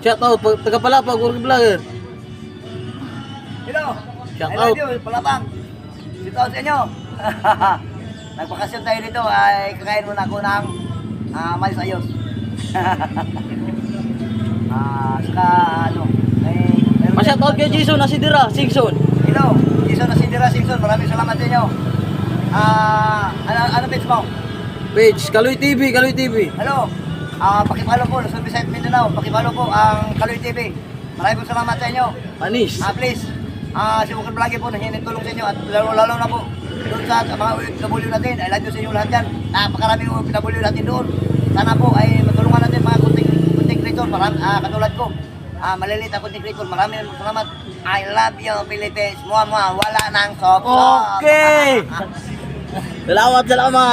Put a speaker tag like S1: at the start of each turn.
S1: Shout out, taga Palapag, Urgi Vlogger.
S2: Hello.
S1: Shout
S2: I love
S1: out.
S2: you, Palapag. Shout out sa inyo. Nagpakasyon tayo dito ay kakain muna ako ng mais ayos. Saka ano,
S1: Ma-shout out kay Jason Asidira, Singson.
S2: hello, Jason Asidira, Singson, maraming salamat sa inyo. Ano page mo?
S1: Page, Kaloy TV, Kaloy TV.
S2: Hello, pakipalo po, Luzon, Visayas, Mindanao, pakipalo po ang Kaloy TV. Maraming salamat sa inyo.
S1: Anis.
S2: Please, si Bukid Vlogger po, nahingi tulong sa inyo at lalo na po doon sa mga OFW natin. I love you sa inyo lahat dyan. Napakaraming OFW natin doon. Sana po ay matulungan natin mga content creator, katulad ko. Maliliit ang content creator. Maraming salamat. I love you, Philippines. Wala nang sok-sok.
S1: Okay. Salamat, salamat.